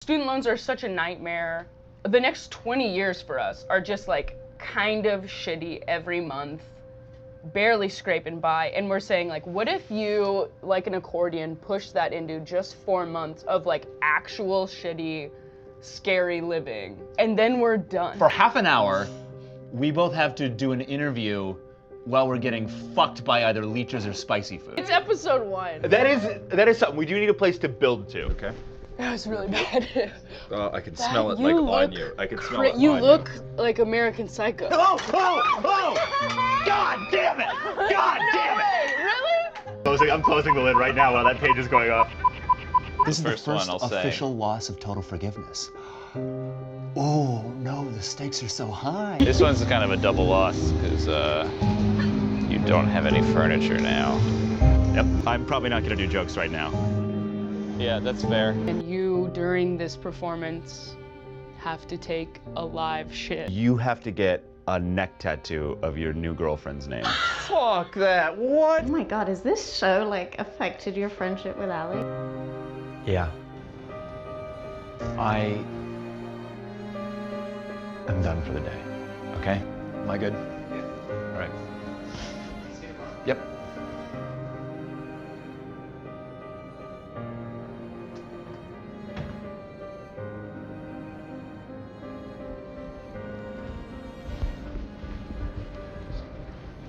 Student loans are such a nightmare. The next 20 years for us are just like kind of shitty every month, barely scraping by. And we're saying like, what if you, like an accordion, push that into just 4 months of like actual shitty, scary living, and then we're done. For half an hour, we both have to do an interview while we're getting fucked by either leeches or spicy food. It's episode 1. That is something. We do need a place to build to. Okay. That was really bad. I can smell it like on you. I can smell it on you look like American Psycho. Oh! God damn it! God damn it! Really? I'm closing the lid right now while that page is going off. This is the First one, first I'll say. official loss of total forgiveness. Oh no, the stakes are so high. This one's kind of a double loss because you don't have any furniture now. Yep. I'm probably not gonna do jokes right now. Yeah, that's fair. And you, during this performance, have to take a live shit. You have to get a neck tattoo of your new girlfriend's name. Fuck that, what? Oh my god, has this show like affected your friendship with Allie? Yeah. I am done for the day, okay? Am I good? Yeah. All right. Yep.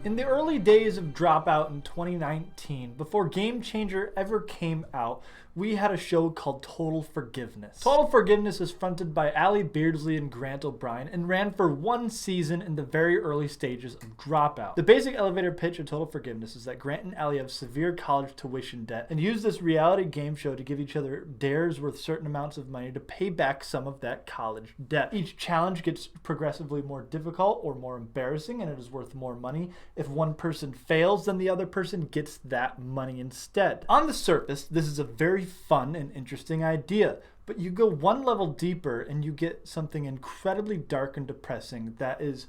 In the early days of Dropout in 2019, before Game Changer ever came out, we had a show called Total Forgiveness. Total Forgiveness is fronted by Allie Beardsley and Grant O'Brien and ran for 1 season in the very early stages of Dropout. The basic elevator pitch of Total Forgiveness is that Grant and Allie have severe college tuition debt and use this reality game show to give each other dares worth certain amounts of money to pay back some of that college debt. Each challenge gets progressively more difficult or more embarrassing, and it is worth more money. If one person fails, then the other person gets that money instead. On the surface, this is a very fun and interesting idea, but you go one level deeper and you get something incredibly dark and depressing that is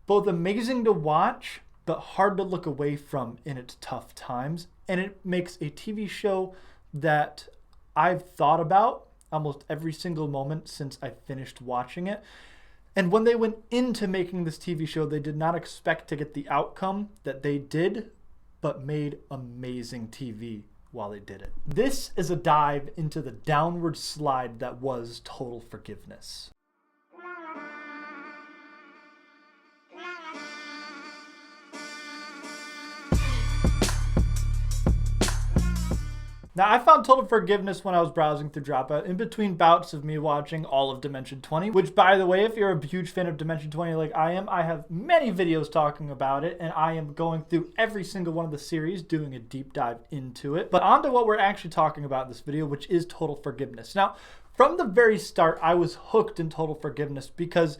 both amazing to watch but hard to look away from in its tough times. And it makes a TV show that I've thought about almost every single moment since I finished watching it. And when they went into making this TV show, they did not expect to get the outcome that they did, but made amazing TV while they did it. This is a dive into the downward slide that was Total Forgiveness. Now, I found Total Forgiveness when I was browsing through Dropout, in between bouts of me watching all of Dimension 20, which, by the way, if you're a huge fan of Dimension 20 like I am, I have many videos talking about it, and I am going through every single one of the series, doing a deep dive into it. But on to what we're actually talking about in this video, which is Total Forgiveness. Now, from the very start, I was hooked in Total Forgiveness because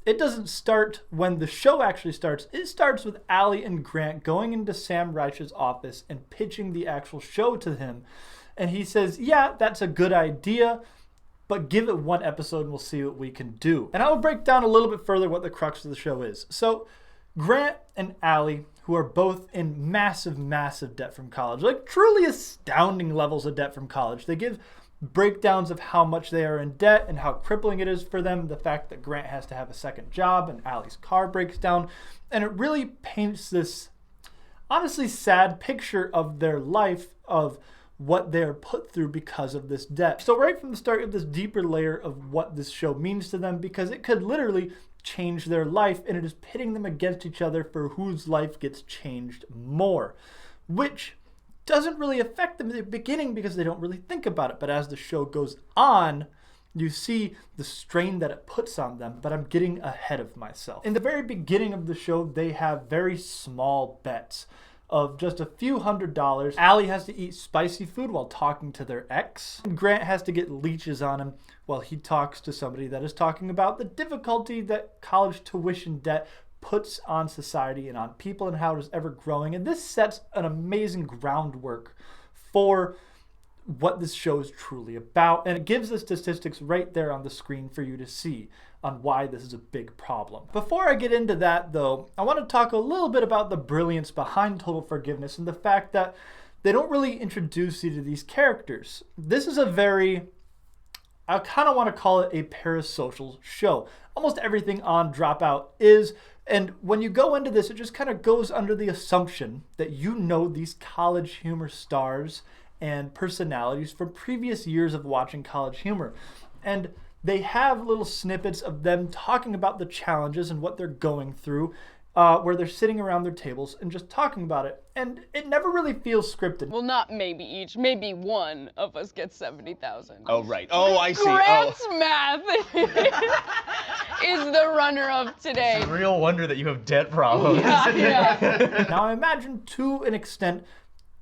it doesn't start when the show actually starts. It starts with Allie and Grant going into Sam Reich's office and pitching the actual show to him. And he says, yeah, that's a good idea, but give it 1 episode and we'll see what we can do. And I will break down a little bit further what the crux of the show is. So Grant and Allie, who are both in massive, massive debt from college, like truly astounding levels of debt from college. They give breakdowns of how much they are in debt and how crippling it is for them, the fact that Grant has to have a second job and Allie's car breaks down, and it really paints this honestly sad picture of their life, of what they're put through because of this debt. So right from the start, of this deeper layer of what this show means to them, because it could literally change their life, and it is pitting them against each other for whose life gets changed more, which doesn't really affect them at the beginning because they don't really think about it. But as the show goes on, you see the strain that it puts on them. But I'm getting ahead of myself. In the very beginning of the show, they have very small bets of just a few $100s. Allie has to eat spicy food while talking to their ex. Grant has to get leeches on him while he talks to somebody that is talking about the difficulty that college tuition debt puts on society and on people and how it is ever growing. And this sets an amazing groundwork for what this show is truly about. And it gives the statistics right there on the screen for you to see on why this is a big problem. Before I get into that though, I want to talk a little bit about the brilliance behind Total Forgiveness and the fact that they don't really introduce you to these characters. This is a very I kind of want to call it a parasocial show. Almost everything on Dropout is. And when you go into this, it just kind of goes under the assumption that you know these college humor stars and personalities from previous years of watching college humor. And they have little snippets of them talking about the challenges and what they're going through, where they're sitting around their tables and just talking about it. And it never really feels scripted. Well, not maybe each, maybe one of us gets 70,000. Oh, right. Oh, I see. Grant's math is the runner-up today. Real wonder that you have debt problems. Yeah. Now, I imagine to an extent,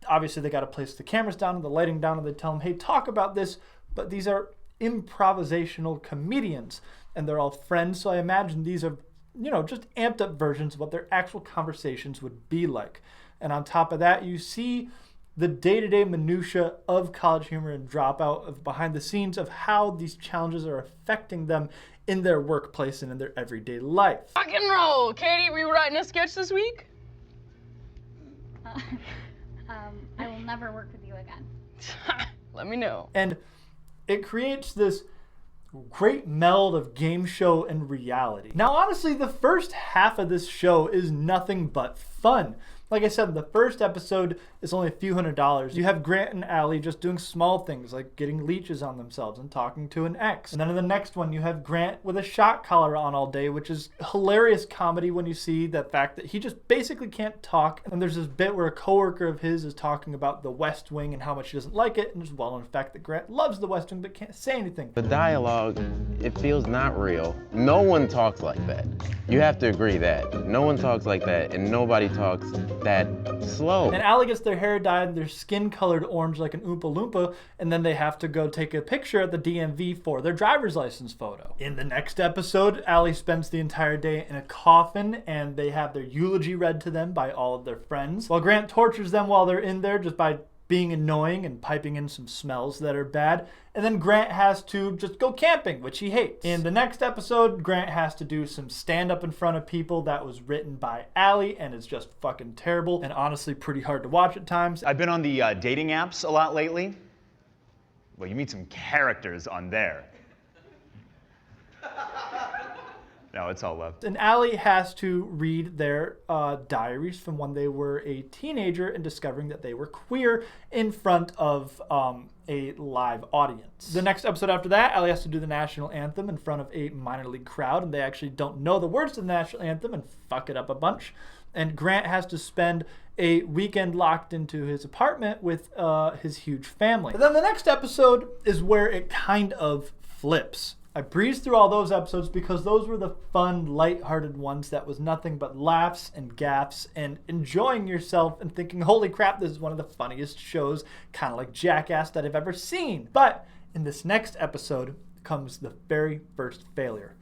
obviously they got to place the cameras down and the lighting down, and they tell them, hey, talk about this. But these are improvisational comedians, and they're all friends. So I imagine these are, just amped up versions of what their actual conversations would be like. And on top of that, you see the day-to-day minutia of College Humor and Dropout, of behind the scenes of how these challenges are affecting them in their workplace and in their everyday life. Rock and roll! Katie, were you writing a sketch this week? I will never work with you again. Let me know. And it creates this great meld of game show and reality. Now, honestly, the first half of this show is nothing but fun. Like I said, the first episode is only a few $100s. You have Grant and Allie just doing small things like getting leeches on themselves and talking to an ex. And then in the next one, you have Grant with a shock collar on all day, which is hilarious comedy when you see the fact that he just basically can't talk. And there's this bit where a coworker of his is talking about the West Wing and how much he doesn't like it, and there's well known fact that Grant loves the West Wing but can't say anything. The dialogue, it feels not real. No one talks like that. You have to agree that. No one talks like that, and nobody talks that slow. And Allie gets their hair dyed and their skin colored orange like an Oompa Loompa, and then they have to go take a picture at the DMV for their driver's license photo. In the next episode, Allie spends the entire day in a coffin, and they have their eulogy read to them by all of their friends, while Grant tortures them while they're in there just by being annoying and piping in some smells that are bad. And then Grant has to just go camping, which he hates. In the next episode, Grant has to do some stand-up in front of people that was written by Allie, and it's just fucking terrible and honestly pretty hard to watch at times. I've been on the dating apps a lot lately. Well, you meet some characters on there. No, it's all love. And Allie has to read their diaries from when they were a teenager and discovering that they were queer in front of a live audience. The next episode after that, Allie has to do the national anthem in front of a minor league crowd, and they actually don't know the words to the national anthem and fuck it up a bunch. And Grant has to spend a weekend locked into his apartment with his huge family. And then the next episode is where it kind of flips. I breezed through all those episodes because those were the fun, lighthearted ones that was nothing but laughs and gaffes and enjoying yourself and thinking, holy crap, this is one of the funniest shows, kind of like Jackass, that I've ever seen. But in this next episode comes the very first failure.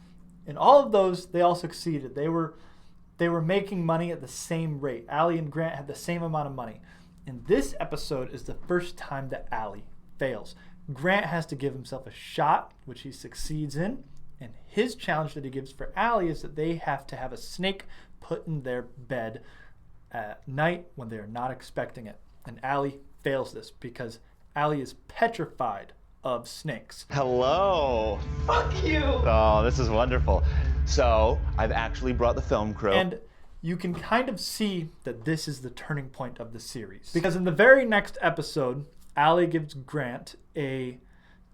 In all of those, they all succeeded. They were making money at the same rate. Allie and Grant had the same amount of money. And this episode is the first time that Allie fails. Grant has to give himself a shot, which he succeeds in, and his challenge that he gives for Allie is that they have to have a snake put in their bed at night when they are not expecting it. And Allie fails this because Allie is petrified of snakes. Hello. Fuck you! Oh, this is wonderful. So, I've actually brought the film crew. And you can kind of see that this is the turning point of the series. Because in the very next episode, Allie gives Grant a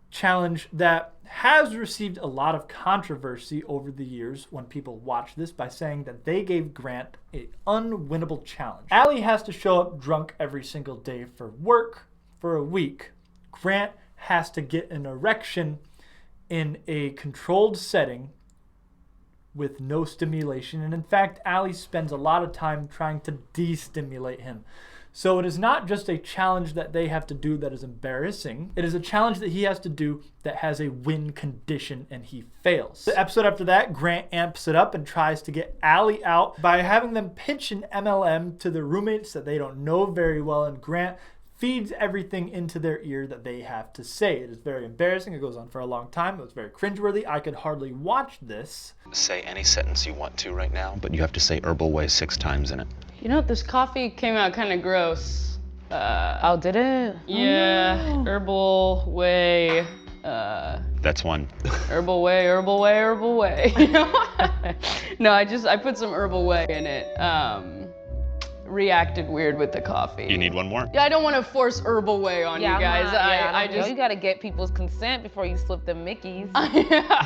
challenge that has received a lot of controversy over the years when people watch this by saying that they gave Grant an unwinnable challenge. Allie has to show up drunk every single day for work for a week. Grant has to get an erection in a controlled setting with no stimulation. And in fact, Allie spends a lot of time trying to de-stimulate him. So it is not just a challenge that they have to do that is embarrassing. It is a challenge that he has to do that has a win condition, and he fails. The episode after that, Grant amps it up and tries to get Allie out by having them pitch an MLM to the roommates that they don't know very well, and Grant feeds everything into their ear that they have to say. It is very embarrassing. It goes on for a long time. It was very cringeworthy. I could hardly watch this. Say any sentence you want to right now, but you have to say Ordiway 6 times in it. You know, this coffee came out kind of gross. Oh, did it? Yeah, Oh, no. herbal way. That's one. Herbal Way, Herbal Way, Herbal Way. You know? No, I put some Herbal Way in it. Reacted weird with the coffee. You need one more? Yeah, I don't want to force Herbal Way on you guys. I just you gotta get people's consent before you slip them Mickeys.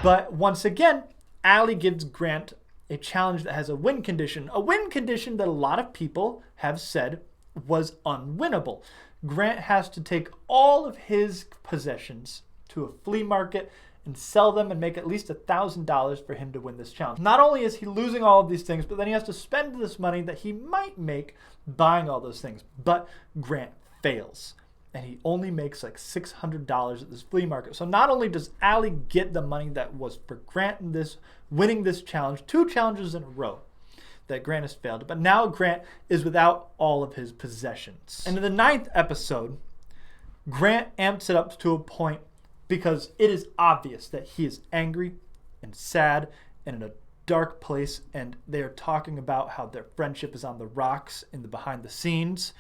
But once again, Allie gives Grant a challenge that has a win condition that a lot of people have said was unwinnable. Grant has to take all of his possessions to a flea market and sell them and make at least $1,000 for him to win this challenge. Not only is he losing all of these things, but then he has to spend this money that he might make buying all those things. But Grant fails, and he only makes like $600 at this flea market. So not only does Allie get the money that was for Grant in this, winning this challenge, 2 challenges in a row that Grant has failed, but now Grant is without all of his possessions. And in the 9th episode, Grant amps it up to a point because it is obvious that he is angry and sad and in a dark place, and they are talking about how their friendship is on the rocks in the behind the scenes,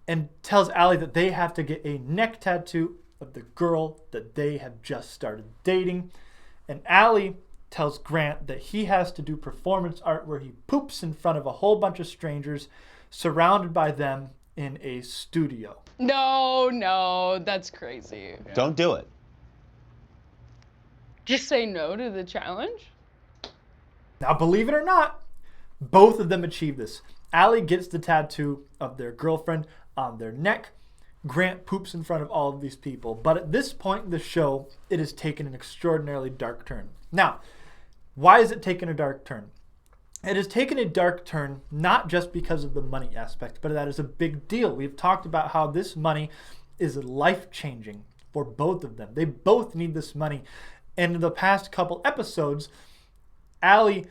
and tells Allie that they have to get a neck tattoo of the girl that they have just started dating. And Allie tells Grant that he has to do performance art where he poops in front of a whole bunch of strangers surrounded by them in a studio. No, that's crazy. Don't do it. Just say no to the challenge? Now, believe it or not, both of them achieve this. Allie gets the tattoo of their girlfriend on their neck. Grant poops in front of all of these people. But at this point in the show, it has taken an extraordinarily dark turn. Now, why has it taken a dark turn? It has taken a dark turn not just because of the money aspect, but that is a big deal. We've talked about how this money is life-changing for both of them. They both need this money. And in the past couple episodes, Allie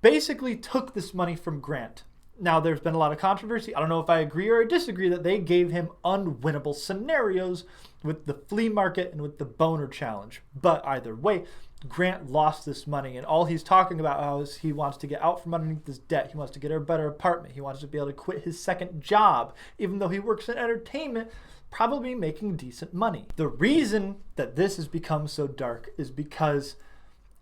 basically took this money from Grant. Now, there's been a lot of controversy. I don't know if I agree or I disagree that they gave him unwinnable scenarios with the flea market and with the boner challenge. But either way, Grant lost this money, and all he's talking about is he wants to get out from underneath his debt. He wants to get a better apartment. He wants to be able to quit his second job, even though he works in entertainment, probably making decent money. The reason that this has become so dark is because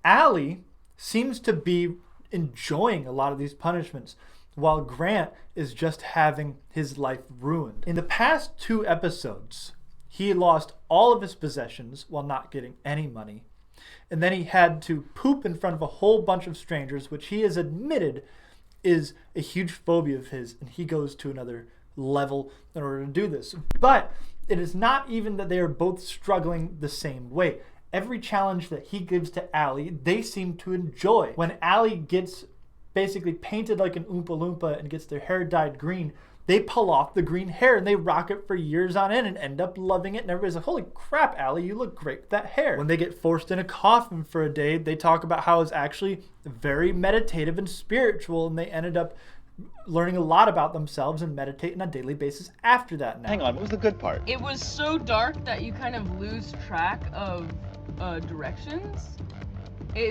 Allie seems to be enjoying a lot of these punishments, while Grant is just having his life ruined. In the past 2 episodes, he lost all of his possessions while not getting any money. And then he had to poop in front of a whole bunch of strangers, which he has admitted is a huge phobia of his, and he goes to another level in order to do this. But it is not even that they are both struggling the same way. Every challenge that he gives to Allie, they seem to enjoy. When Allie gets basically painted like an Oompa Loompa and gets their hair dyed green, they pull off the green hair and they rock it for years on end and end up loving it. And everybody's like, holy crap, Allie, you look great with that hair. When they get forced in a coffin for a day, they talk about how it's actually very meditative and spiritual, and they ended up learning a lot about themselves and meditate on a daily basis after that now. Hang on, what was the good part? It was so dark that you kind of lose track of directions.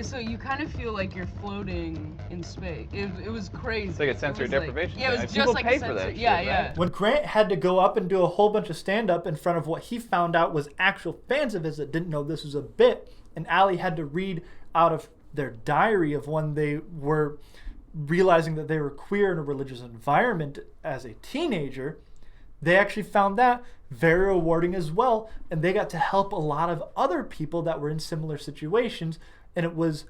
So you kind of feel like you're floating in space. It was crazy. It's like a sensory deprivation. Yeah, it was thing. just People like pay a for sensory. that Yeah, shit, yeah. right? When Grant had to go up and do a whole bunch of stand-up in front of what he found out was actual fans of his that didn't know this was a bit, and Allie had to read out of their diary of when they were realizing that they were queer in a religious environment as a teenager, they actually found that very rewarding as well, and they got to help a lot of other people that were in similar situations, and it was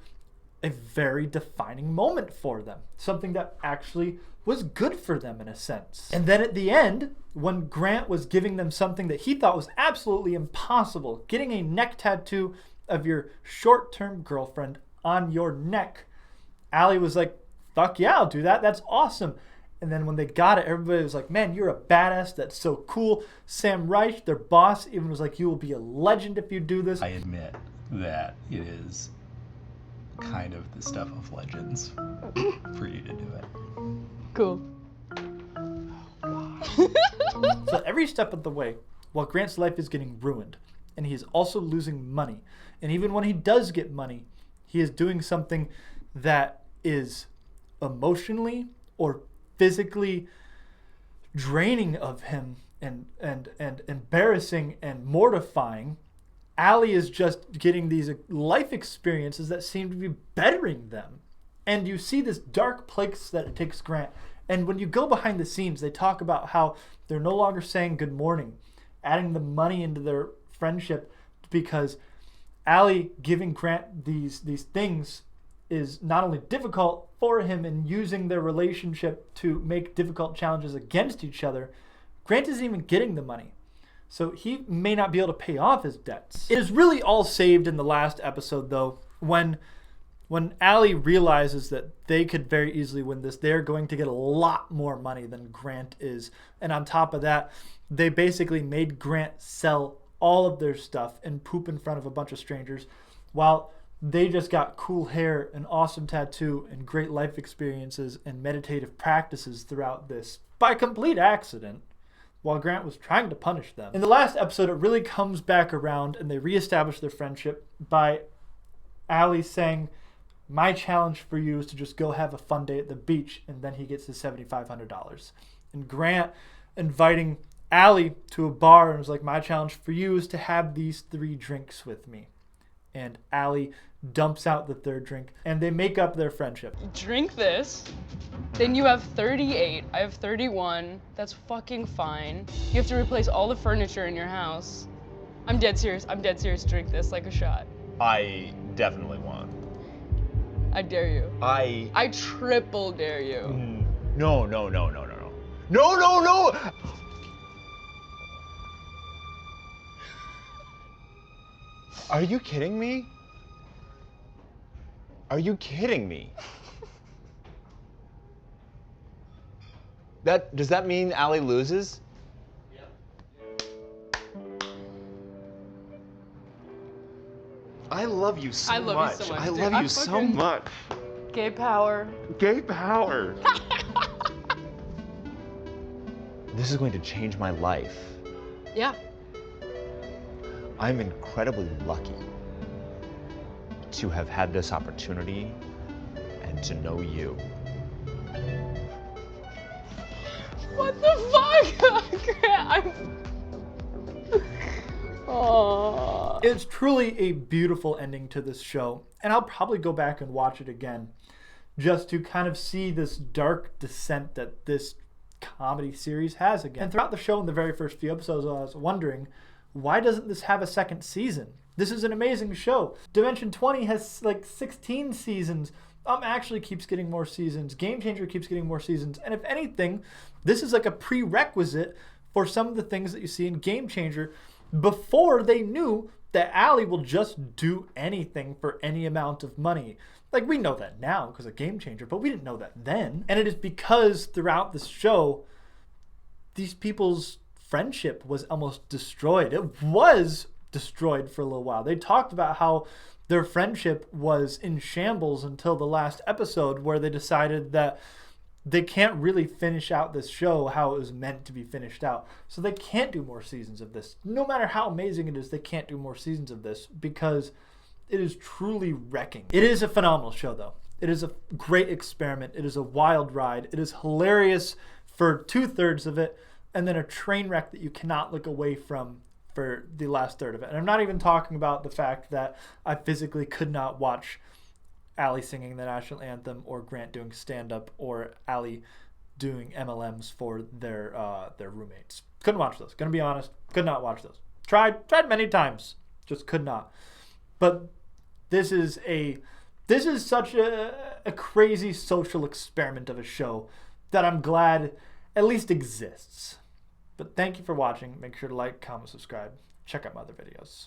a very defining moment for them. Something that actually was good for them in a sense. And then at the end, when Grant was giving them something that he thought was absolutely impossible, getting a neck tattoo of your short-term girlfriend on your neck, Allie was like, fuck yeah, I'll do that. That's awesome. And then when they got it, everybody was like, man, you're a badass. That's so cool. Sam Reich, their boss, even was like, you will be a legend if you do this. I admit that it is kind of the stuff of legends for you to do it. Cool. So every step of the way, while Grant's life is getting ruined, and he is also losing money, and even when he does get money, he is doing something that is emotionally or physically draining of him and embarrassing and mortifying. Allie is just getting these life experiences that seem to be bettering them. And you see this dark place that it takes Grant. And when you go behind the scenes, they talk about how they're no longer saying good morning, adding the money into their friendship, because Allie giving Grant these things is not only difficult for him and using their relationship to make difficult challenges against each other, Grant isn't even getting the money. So he may not be able to pay off his debts. It is really all saved in the last episode, though, when Allie realizes that they could very easily win this. They're going to get a lot more money than Grant is. And on top of that, they basically made Grant sell all of their stuff and poop in front of a bunch of strangers, while they just got cool hair, an awesome tattoo, and great life experiences and meditative practices throughout this by complete accident, while Grant was trying to punish them. In the last episode, it really comes back around and they reestablish their friendship by Allie saying, my challenge for you is to just go have a fun day at the beach, and then he gets his $7,500. And Grant inviting Allie to a bar and was like, my challenge for you is to have these 3 drinks with me. And Allie dumps out the 3rd drink, and they make up their friendship. Drink this, then you have 38, I have 31, that's fucking fine. You have to replace all the furniture in your house. I'm dead serious, drink this like a shot. I definitely won. I dare you. I triple dare you. No. No! Are you kidding me? Are you kidding me? Does that mean Allie loses? Yep. I love you so much. I love you so much. Gay power. Gay power. This is going to change my life. Yeah. I'm incredibly lucky to have had this opportunity and to know you. What the fuck? Grant, Aww. It's truly a beautiful ending to this show, and I'll probably go back and watch it again just to kind of see this dark descent that this comedy series has again. And throughout the show, in the very first few episodes, I was wondering, why doesn't this have a second season? This is an amazing show. Dimension 20 has like 16 seasons. Actually keeps getting more seasons. Game Changer keeps getting more seasons. And if anything, this is like a prerequisite for some of the things that you see in Game Changer before they knew that Allie will just do anything for any amount of money. Like, we know that now because of Game Changer, but we didn't know that then. And it is because throughout this show, these people's friendship was almost destroyed. It was destroyed for a little while. They talked about how their friendship was in shambles until the last episode, where they decided that they can't really finish out this show how it was meant to be finished out. So they can't do more seasons of this. No matter how amazing it is, they can't do more seasons of this because it is truly wrecking. It is a phenomenal show, though. It is a great experiment. It is a wild ride. It is hilarious for 2/3 of it, and then a train wreck that you cannot look away from for the last third of it. And I'm not even talking about the fact that I physically could not watch Allie singing the national anthem, or Grant doing stand-up, or Allie doing MLMs for their roommates. Couldn't watch those. Gonna be honest, could not watch those. Tried many times, just could not. But this is such a crazy social experiment of a show that I'm glad at least exists. But thank you for watching. Make sure to like, comment, subscribe. Check out my other videos.